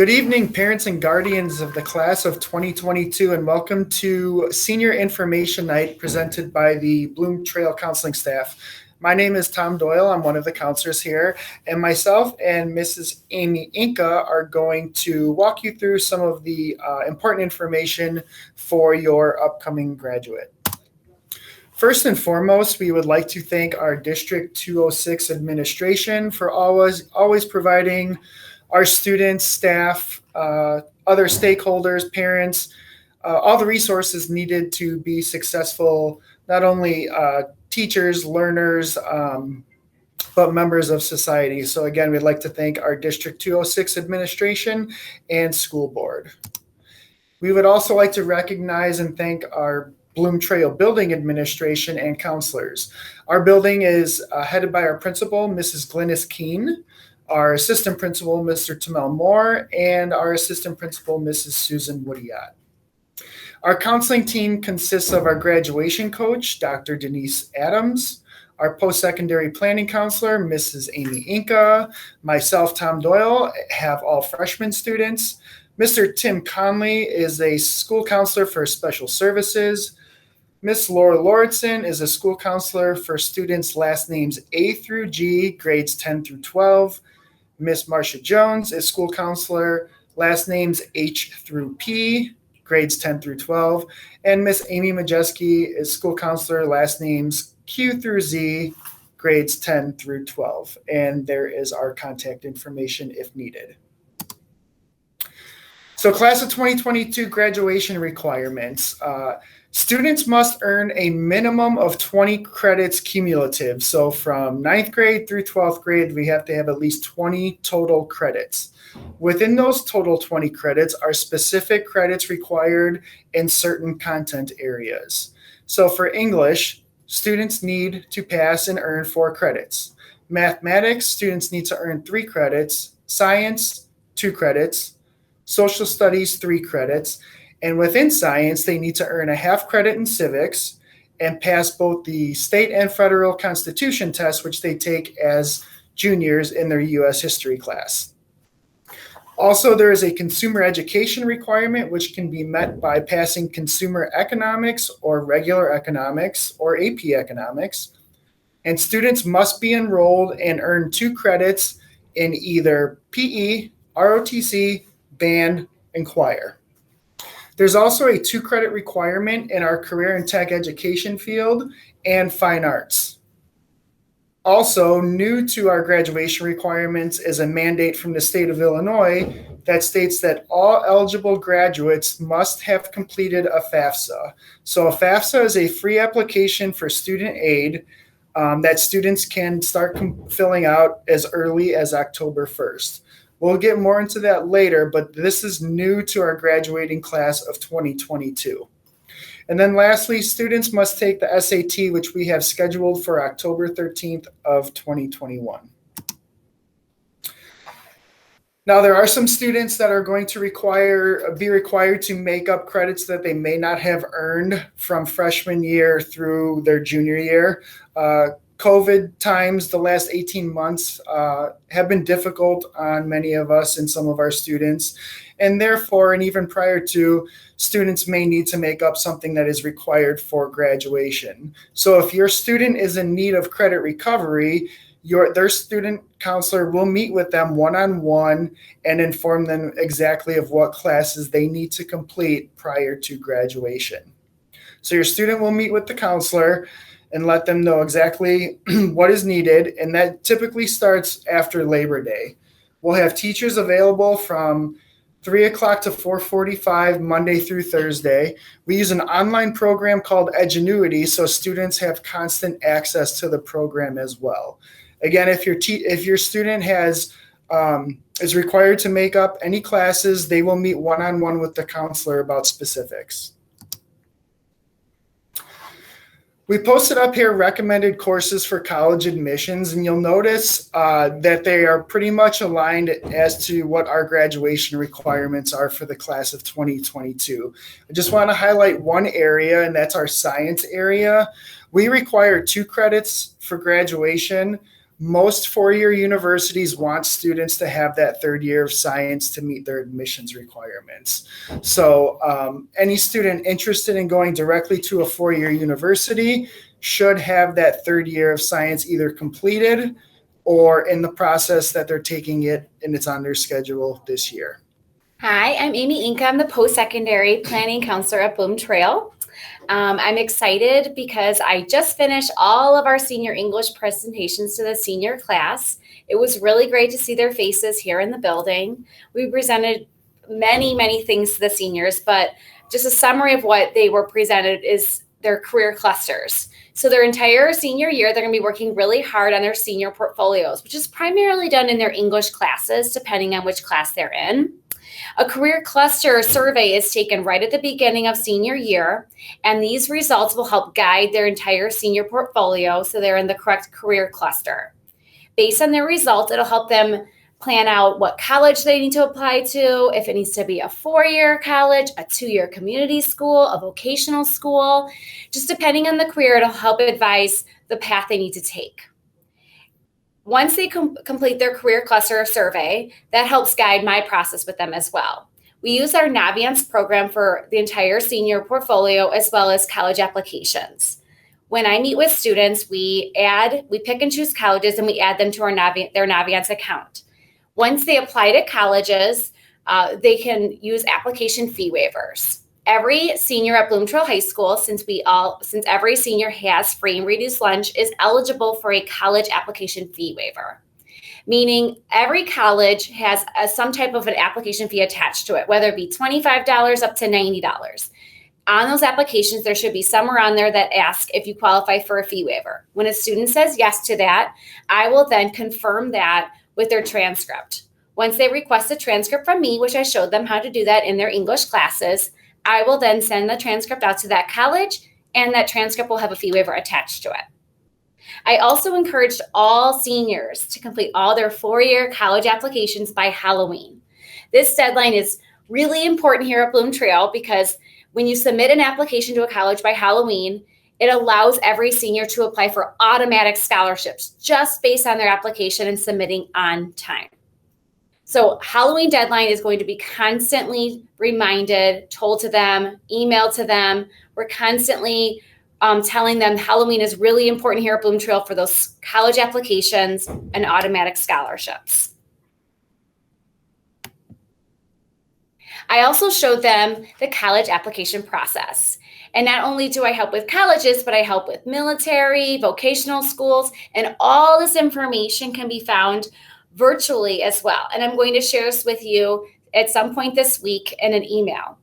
Good evening, parents and guardians of the class of 2022, and welcome to Senior Information Night presented by the Bloom Trail Counseling staff. My name is Tom Doyle. I'm one of the counselors here, and myself and Mrs. Amy Inca are going to walk you through some of the important information for your upcoming graduate. First and foremost, we would like to thank our District 206 administration for always providing our students, staff, other stakeholders, parents, all the resources needed to be successful, not only teachers, learners, but members of society. So again, we'd like to thank our District 206 administration and school board. We would also like to recognize and thank our Bloom Trail Building Administration and counselors. Our building is headed by our principal, Mrs. Glynis Keene, our assistant principal, Mr. Tamel Moore, and our assistant principal, Mrs. Susan Woodyat. Our counseling team consists of our graduation coach, Dr. Denise Adams, our post-secondary planning counselor, Mrs. Amy Inca, myself, Tom Doyle, have all freshman students. Mr. Tim Conley is a school counselor for special services. Miss Laura Lauritsen is a school counselor for students' last names A through G, grades 10 through 12. Miss Marcia Jones is school counselor, last names H through P, grades 10 through 12. And Miss Amy Majeski is school counselor, last names Q through Z, grades 10 through 12. And there is our contact information if needed. So class of 2022 graduation requirements. Students must earn a minimum of 20 credits cumulative. So from 9th grade through 12th grade, we have to have at least 20 total credits. Within those total 20 credits are specific credits required in certain content areas. So for English, students need to pass and earn 4 credits. Mathematics, students need to earn 3 credits. Science, 2 credits. Social studies, 3 credits. And within science, they need to earn a half credit in civics and pass both the state and federal constitution tests, which they take as juniors in their U.S. history class. Also, there is a consumer education requirement, which can be met by passing consumer economics or regular economics or AP economics. And students must be enrolled and earn 2 credits in either PE, ROTC, band, and choir. There's also a 2 credit requirement in our career and tech education field and fine arts. Also, new to our graduation requirements is a mandate from the state of Illinois that states that all eligible graduates must have completed a FAFSA. So a FAFSA is a free application for student aid that students can start filling out as early as October 1st. We'll get more into that later, but this is new to our graduating class of 2022. And then lastly, students must take the SAT, which we have scheduled for October 13th of 2021. Now, there are some students that are going to be required to make up credits that they may not have earned from freshman year through their junior year. COVID times, the last 18 months have been difficult on many of us and some of our students. And therefore, and even prior to, students may need to make up something that is required for graduation. So if your student is in need of credit recovery, their student counselor will meet with them one-on-one and inform them exactly of what classes they need to complete prior to graduation. So your student will meet with the counselor and let them know exactly what is needed. And that typically starts after Labor Day. We'll have teachers available from 3 o'clock to 4:45 Monday through Thursday. We use an online program called Edgenuity, so students have constant access to the program as well. Again, if your student is required to make up any classes, they will meet one-on-one with the counselor about specifics. We posted up here recommended courses for college admissions, and you'll notice that they are pretty much aligned as to what our graduation requirements are for the class of 2022. I just want to highlight one area, and that's our science area. We require 2 credits for graduation, Most four-year universities want students to have that third year of science to meet their admissions requirements. So any student interested in going directly to a four-year university should have that third year of science either completed or in the process that they're taking it and it's on their schedule this year. Hi, I'm Amy Inca. I'm the post-secondary planning counselor at Bloom Trail. I'm excited because I just finished all of our senior English presentations to the senior class. It was really great to see their faces here in the building. We presented many things to the seniors, but just a summary of what they were presented is their career clusters. So their entire senior year, they're going to be working really hard on their senior portfolios, which is primarily done in their English classes, depending on which class they're in. A career cluster survey is taken right at the beginning of senior year, and these results will help guide their entire senior portfolio so they're in the correct career cluster. Based on their results, it'll help them plan out what college they need to apply to, if it needs to be a four-year college, a two-year community school, a vocational school. Just depending on the career, it'll help advise the path they need to take. Once they complete their career cluster survey, that helps guide my process with them as well. We use our Naviance program for the entire senior portfolio as well as college applications. When I meet with students, we pick and choose colleges and we add them to their Naviance account. Once they apply to colleges, they can use application fee waivers. Every senior at Bloom Trail High School, since every senior has free and reduced lunch, is eligible for a college application fee waiver. Meaning every college has some type of an application fee attached to it, whether it be $25 up to $90. On those applications, there should be somewhere on there that asks if you qualify for a fee waiver. When a student says yes to that, I will then confirm that with their transcript. Once they request a transcript from me, which I showed them how to do that in their English classes, I will then send the transcript out to that college, and that transcript will have a fee waiver attached to it. I also encouraged all seniors to complete all their four-year college applications by Halloween. This deadline is really important here at Bloom Trail because when you submit an application to a college by Halloween, it allows every senior to apply for automatic scholarships just based on their application and submitting on time. So Halloween deadline is going to be constantly reminded, told to them, emailed to them. We're constantly telling them Halloween is really important here at Bloom Trail for those college applications and automatic scholarships. I also showed them the college application process. And not only do I help with colleges, but I help with military, vocational schools, and all this information can be found virtually as well. And I'm going to share this with you at some point this week in an email.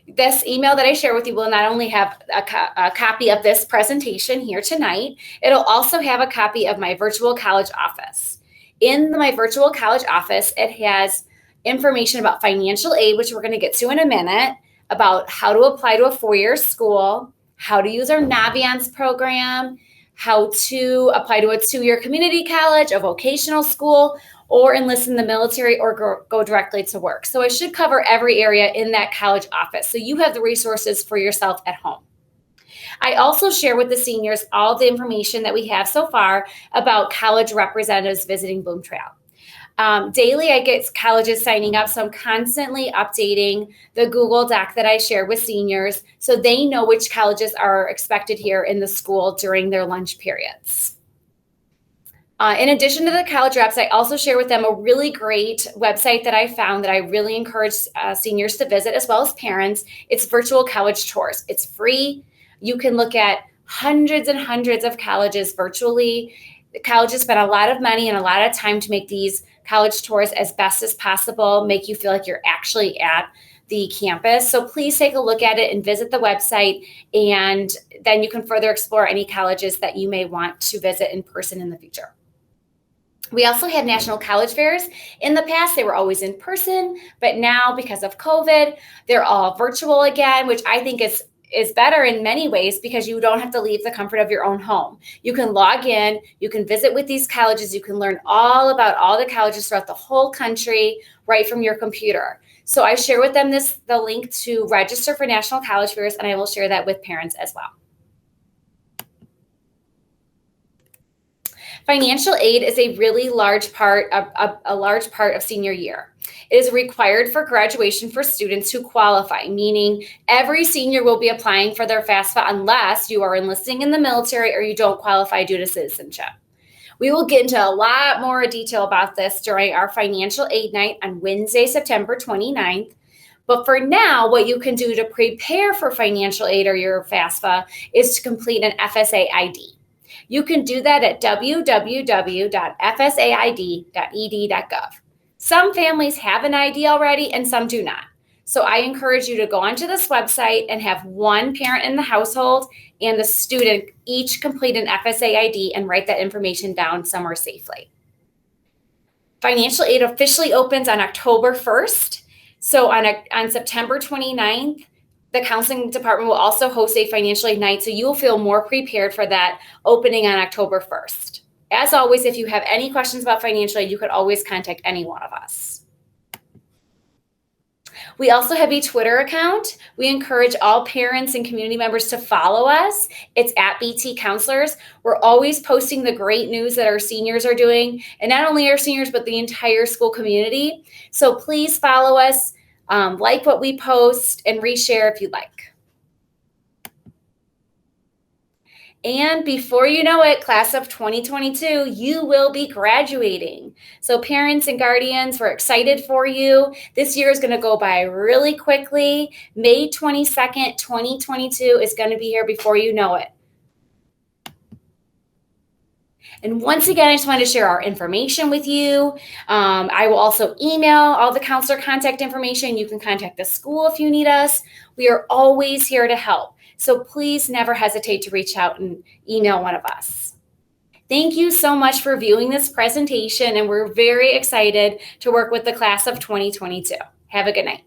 This email that I share with you will not only have a copy of this presentation here tonight, it'll also have a copy of my virtual college office. In my virtual college office, it has information about financial aid, which we're going to get to in a minute, about how to apply to a four-year school, how to use our Naviance program, how to apply to a two-year community college, a vocational school, or enlist in the military or go directly to work. So I should cover every area in that college office so you have the resources for yourself at home. I also share with the seniors all the information that we have so far about college representatives visiting Bloom Trail. Daily, I get colleges signing up, so I'm constantly updating the Google Doc that I share with seniors so they know which colleges are expected here in the school during their lunch periods. In addition to the college reps, I also share with them a really great website that I found that I really encourage seniors to visit as well as parents. It's Virtual College Tours. It's free. You can look at hundreds and hundreds of colleges virtually. The colleges spend a lot of money and a lot of time to make these college tours as best as possible, make you feel like you're actually at the campus. So please take a look at it and visit the website, and then you can further explore any colleges that you may want to visit in person in the future. We also had national college fairs. In the past, they were always in person, but now because of COVID, they're all virtual again, which I think is better in many ways because you don't have to leave the comfort of your own home. You can log in, you can visit with these colleges, you can learn all about all the colleges throughout the whole country right from your computer. So I share with them the link to register for national college fairs, and I will share that with parents as well. Financial aid is a really large part of senior year. It is required for graduation for students who qualify, meaning every senior will be applying for their FAFSA unless you are enlisting in the military or you don't qualify due to citizenship. We will get into a lot more detail about this during our financial aid night on Wednesday, September 29th. But for now, what you can do to prepare for financial aid or your FAFSA is to complete an FSA ID. You can do that at www.fsaid.ed.gov. Some families have an ID already and some do not. So I encourage you to go onto this website and have one parent in the household and the student each complete an FSA ID and write that information down somewhere safely. Financial aid officially opens on October 1st. So on September 29th, the counseling department will also host a financial aid night, so you will feel more prepared for that opening on October 1st. As always, if you have any questions about financial aid, you could always contact any one of us. We also have a Twitter account. We encourage all parents and community members to follow us. It's at BT Counselors. We're always posting the great news that our seniors are doing, and not only our seniors, but the entire school community. So please follow us, like what we post, and reshare if you'd like. And before you know it, class of 2022, you will be graduating. So parents and guardians, we're excited for you. This year is going to go by really quickly. May 22nd, 2022 is going to be here before you know it. And once again, I just wanted to share our information with you. I will also email all the counselor contact information. You can contact the school if you need us. We are always here to help. So please never hesitate to reach out and email one of us. Thank you so much for viewing this presentation, and we're very excited to work with the class of 2022. Have a good night.